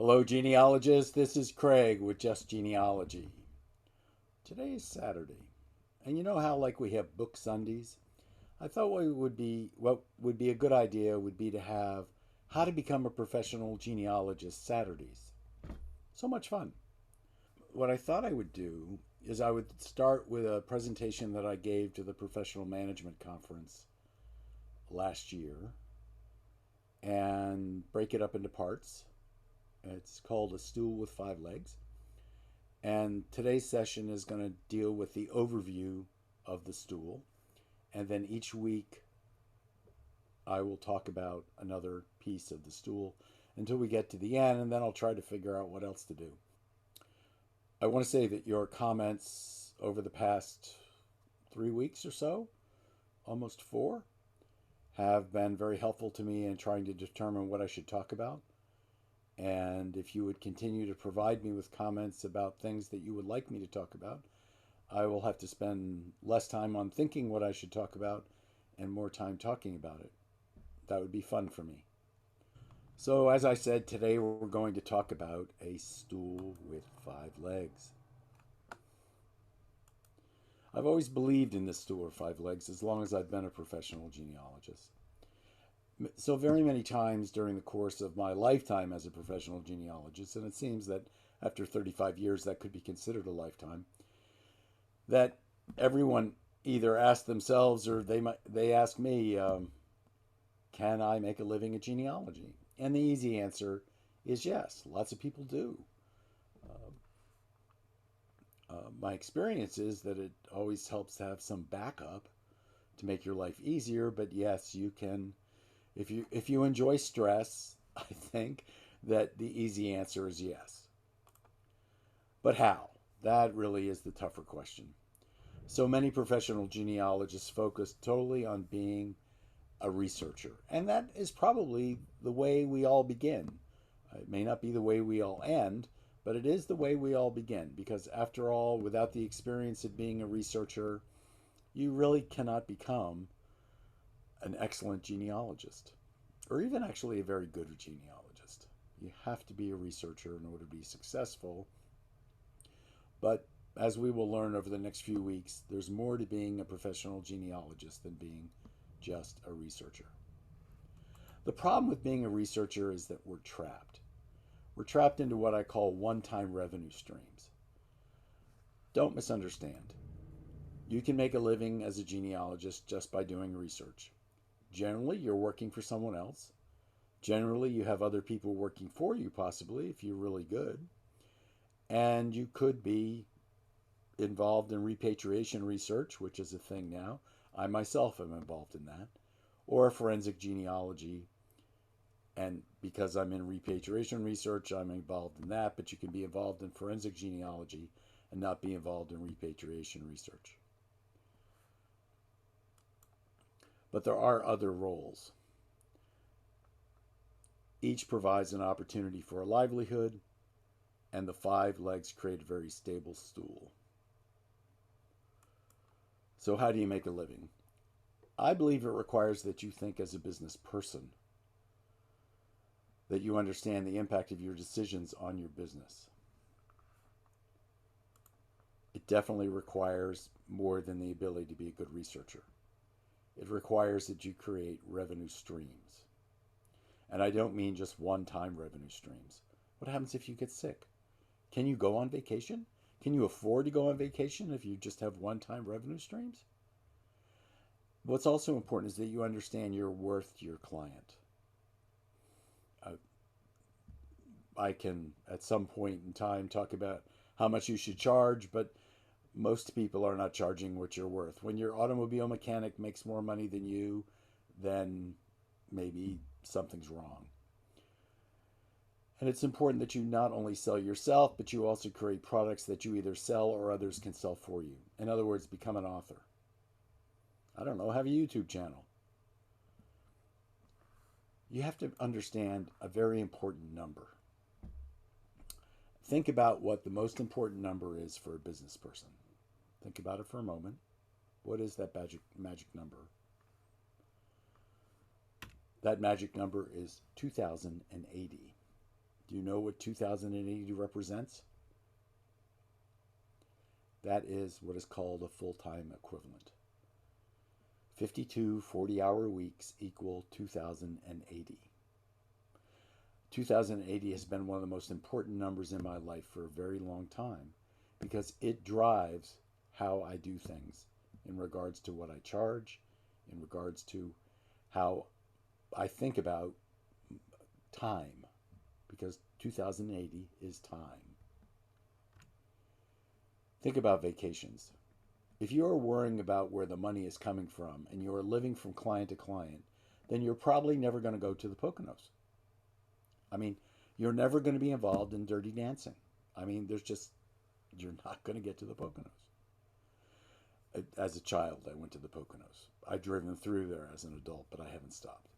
Hello, genealogists. This is Craig with Just Genealogy. Today is Saturday, and you know how like we have book Sundays? I thought what would be a good idea would be to have how to become a professional genealogist Saturdays. So much fun. What I thought I would do is I would start with a presentation that I gave to the Professional Management Conference last year and break it up into parts. It's called A Stool with Five Legs. And today's session is going to deal with the overview of the stool. And then each week, I will talk about another piece of the stool until we get to the end, and then I'll try to figure out what else to do. I want to say that your comments over the past 3 weeks or so, almost four, have been very helpful to me in trying to determine what I should talk about. And if you would continue to provide me with comments about things that you would like me to talk about, I will have to spend less time on thinking what I should talk about and more time talking about it. That would be fun for me. So, as I said, today we're going to talk about a stool with five legs. I've always believed in this stool with five legs as long as I've been a professional genealogist. So very many times during the course of my lifetime as a professional genealogist, and it seems that after 35 years that could be considered a lifetime, that everyone either asks themselves or they ask me, can I make a living at genealogy? And the easy answer is yes. Lots of people do. My experience is that it always helps to have some backup to make your life easier. But yes, you can. If you enjoy stress, I think that the easy answer is yes. But how? That really is the tougher question. So many professional genealogists focus totally on being a researcher, and that is probably the way we all begin. It may not be the way we all end, but it is the way we all begin because, after all, without the experience of being a researcher, you really cannot become an excellent genealogist, or even actually a very good genealogist. You have to be a researcher in order to be successful. But as we will learn over the next few weeks, there's more to being a professional genealogist than being just a researcher. The problem with being a researcher is that we're trapped. We're trapped into what I call one-time revenue streams. Don't misunderstand. You can make a living as a genealogist just by doing research. Generally, you're working for someone else. Generally, you have other people working for you, possibly, if you're really good. And you could be involved in repatriation research, which is a thing now. I myself am involved in that. Or forensic genealogy. And because I'm in repatriation research, I'm involved in that. But you can be involved in forensic genealogy and not be involved in repatriation research. But there are other roles. Each provides an opportunity for a livelihood, and the five legs create a very stable stool. So how do you make a living? I believe it requires that you think as a business person, that you understand the impact of your decisions on your business. It definitely requires more than the ability to be a good researcher. It requires that you create revenue streams. And I don't mean just one-time revenue streams. What happens if you get sick? Can you go on vacation? Can you afford to go on vacation if you just have one-time revenue streams? What's also important is that you understand your worth to your client. I can, at some point in time, talk about how much you should charge, but most people are not charging what you're worth. When your automobile mechanic makes more money than you, then maybe something's wrong. And it's important that you not only sell yourself, but you also create products that you either sell or others can sell for you. In other words, become an author. I don't know, have a YouTube channel. You have to understand a very important number. Think about what the most important number is for a business person. Think about it for a moment. What is that magic number? That magic number is 2080. Do you know what 2080 represents? That is what is called a full-time equivalent. 52 40-hour weeks equal 2080. 2080 has been one of the most important numbers in my life for a very long time because it drives how I do things in regards to what I charge, in regards to how I think about time, because 2080 is time. Think about vacations. If you are worrying about where the money is coming from and you are living from client to client, then you're probably never going to go to the Poconos. I mean, you're never going to be involved in dirty dancing. I mean, you're not going to get to the Poconos. As a child, I went to the Poconos. I've driven through there as an adult, but I haven't stopped.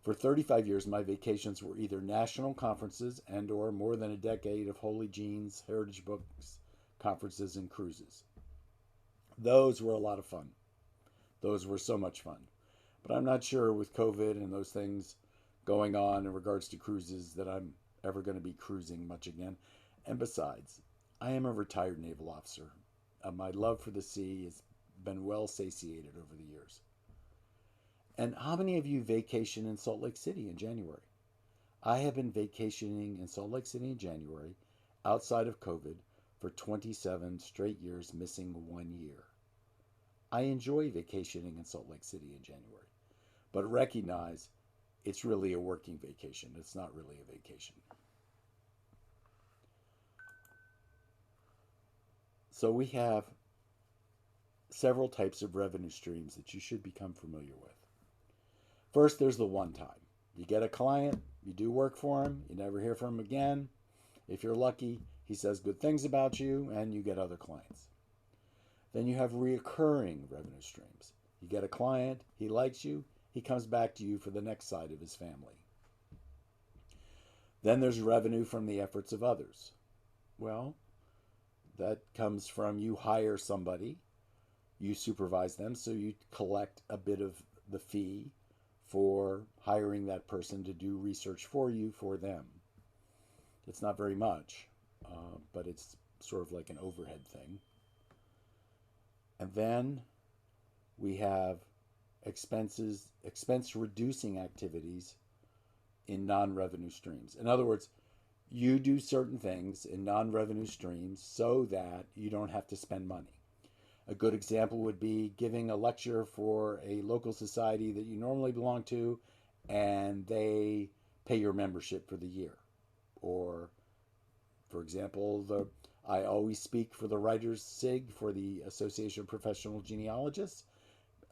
For 35 years, my vacations were either national conferences and or more than a decade of Holy Jeans, Heritage Books, conferences, and cruises. Those were a lot of fun. Those were so much fun. But I'm not sure with COVID and those things going on in regards to cruises that I'm ever going to be cruising much again. And besides, I am a retired naval officer. My love for the sea has been well satiated over the years. And how many of you vacation in Salt Lake City in January? I have been vacationing in Salt Lake City in January, outside of COVID, for 27 straight years, missing 1 year. I enjoy vacationing in Salt Lake City in January, but recognize it's really a working vacation. It's not really a vacation. So we have several types of revenue streams that you should become familiar with. First, there's the one time. You get a client, you do work for him, you never hear from him again. If you're lucky, he says good things about you and you get other clients. Then you have reoccurring revenue streams. You get a client, he likes you, he comes back to you for the next side of his family. Then there's revenue from the efforts of others. Well, that comes from you hire somebody, you supervise them, so you collect a bit of the fee for hiring that person to do research for you, for them. It's not very much, but it's sort of like an overhead thing. And then we have expense reducing activities in non-revenue streams. In other words, you do certain things in non-revenue streams so that you don't have to spend money. A good example would be giving a lecture for a local society that you normally belong to, and they pay your membership for the year. Or, for example, I always speak for the Writers' SIG for the Association of Professional Genealogists,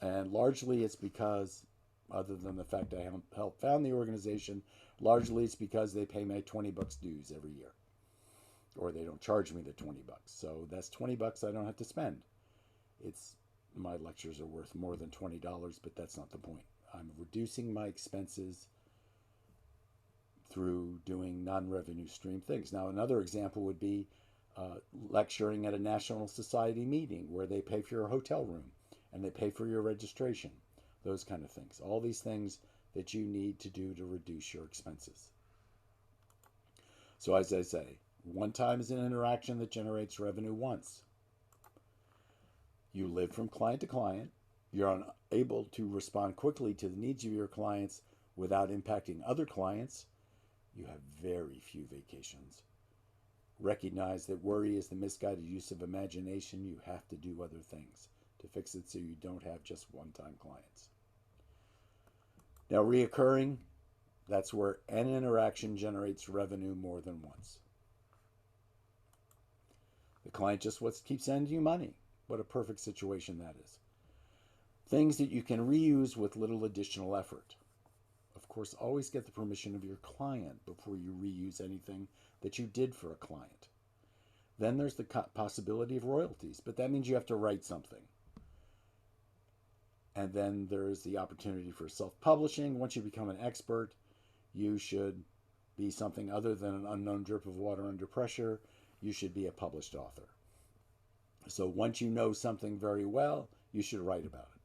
and largely it's because, other than the fact I helped found the organization, largely it's because they pay my 20 bucks dues every year. Or they don't charge me the 20 bucks. So that's 20 bucks I don't have to spend. My lectures are worth more than $20, but that's not the point. I'm reducing my expenses through doing non-revenue stream things. Now, another example would be lecturing at a National Society meeting where they pay for your hotel room and they pay for your registration, those kind of things. All these things that you need to do to reduce your expenses. So as I say, one time is an interaction that generates revenue once. You live from client to client. You're unable to respond quickly to the needs of your clients without impacting other clients. You have very few vacations. Recognize that worry is the misguided use of imagination. You have to do other things to fix it so you don't have just one-time clients. Now, reoccurring, that's where an interaction generates revenue more than once. The client just keeps sending you money. What a perfect situation that is. Things that you can reuse with little additional effort. Of course, always get the permission of your client before you reuse anything that you did for a client. Then there's the possibility of royalties, but that means you have to write something. And then there's the opportunity for self-publishing. Once you become an expert, you should be something other than an unknown drip of water under pressure. You should be a published author. So once you know something very well, you should write about it.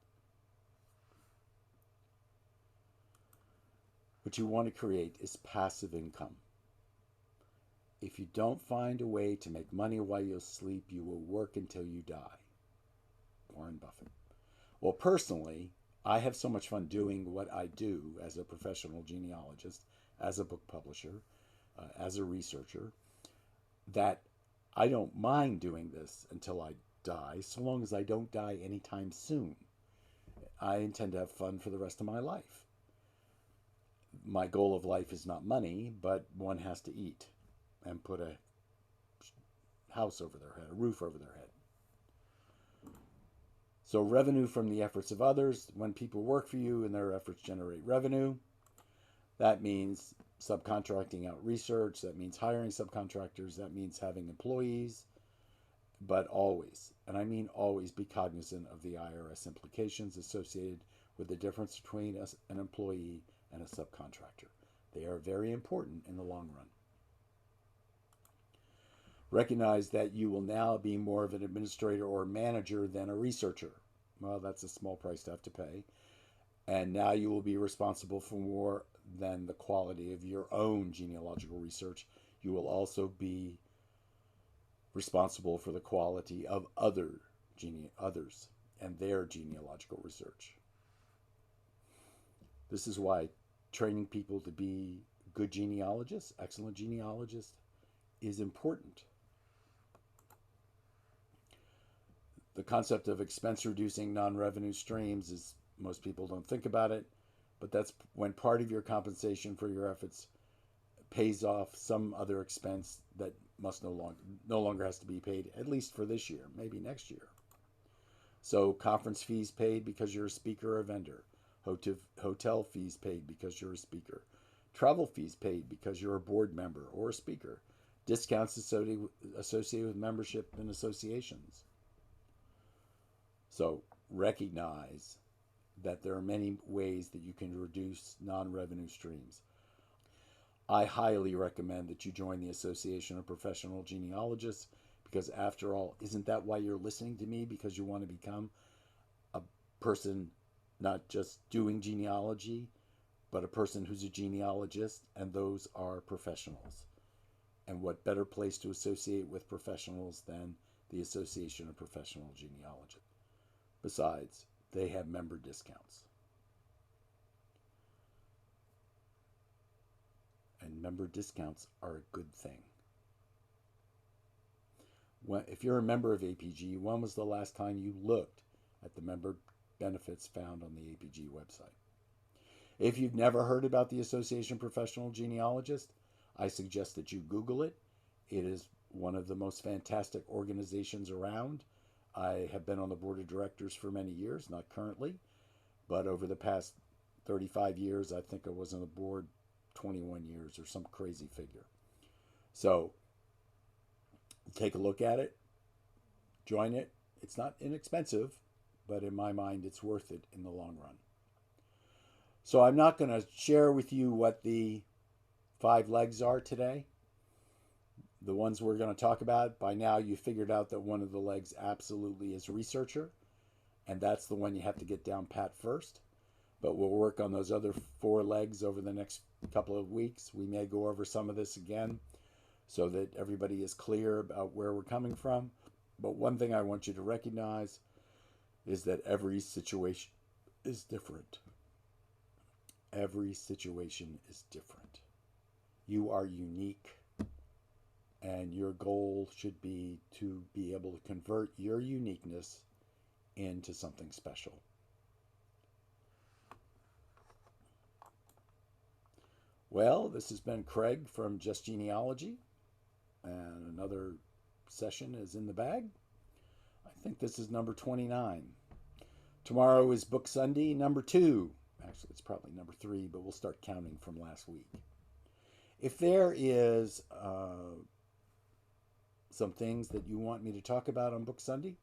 What you want to create is passive income. If you don't find a way to make money while you sleep, you will work until you die. Warren Buffett. Well, personally, I have so much fun doing what I do as a professional genealogist, as a book publisher, as a researcher, that I don't mind doing this until I die, so long as I don't die anytime soon. I intend to have fun for the rest of my life. My goal of life is not money, but one has to eat and put a house over their head, a roof over their head. So revenue from the efforts of others. When people work for you and their efforts generate revenue, that means subcontracting out research, that means hiring subcontractors, that means having employees, but always, and I mean always, be cognizant of the IRS implications associated with the difference between an employee and a subcontractor. They are very important in the long run. Recognize that you will now be more of an administrator or manager than a researcher. Well, that's a small price to have to pay. And now you will be responsible for more than the quality of your own genealogical research. You will also be responsible for the quality of others and their genealogical research. This is why training people to be good genealogists, excellent genealogists, is important. The concept of expense reducing non-revenue streams is, most people don't think about it, but that's when part of your compensation for your efforts pays off some other expense that must no longer has to be paid, at least for this year, maybe next year. So conference fees paid because you're a speaker or vendor, hotel fees paid because you're a speaker, travel fees paid because you're a board member or a speaker, discounts associated with membership in associations. So recognize that there are many ways that you can reduce non-revenue streams. I highly recommend that you join the Association of Professional Genealogists, because after all, isn't that why you're listening to me? Because you want to become a person not just doing genealogy, but a person who's a genealogist, and those are professionals. And what better place to associate with professionals than the Association of Professional Genealogists? Besides, they have member discounts. And member discounts are a good thing. If you're a member of APG, when was the last time you looked at the member benefits found on the APG website? If you've never heard about the Association of Professional Genealogists, I suggest that you Google it. It is one of the most fantastic organizations around. I have been on the board of directors for many years, not currently, but over the past 35 years, I think I was on the board 21 years or some crazy figure. So take a look at it, join it. It's not inexpensive, but in my mind, it's worth it in the long run. So I'm not going to share with you what the 5 legs are today. The ones we're going to talk about, by now you figured out that one of the legs absolutely is researcher, and that's the one you have to get down pat first. But we'll work on those other 4 legs over the next couple of weeks. We may go over some of this again so that everybody is clear about where we're coming from. But one thing I want you to recognize is that every situation is different. Every situation is different. You are unique. And your goal should be to be able to convert your uniqueness into something special. Well, this has been Craig from Just Genealogy, and another session is in the bag. I think this is number 29. Tomorrow is Book Sunday, number 2. Actually, it's probably number 3, but we'll start counting from last week. If there is some things that you want me to talk about on Book Sunday,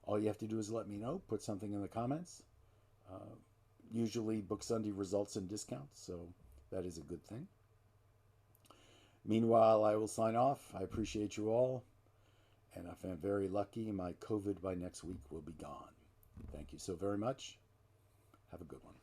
all you have to do is let me know. Put something in the comments. Usually Book Sunday results in discounts, so that is a good thing. Meanwhile, I will sign off. I appreciate you all. And if I'm very lucky, my COVID by next week will be gone. Thank you so very much. Have a good one.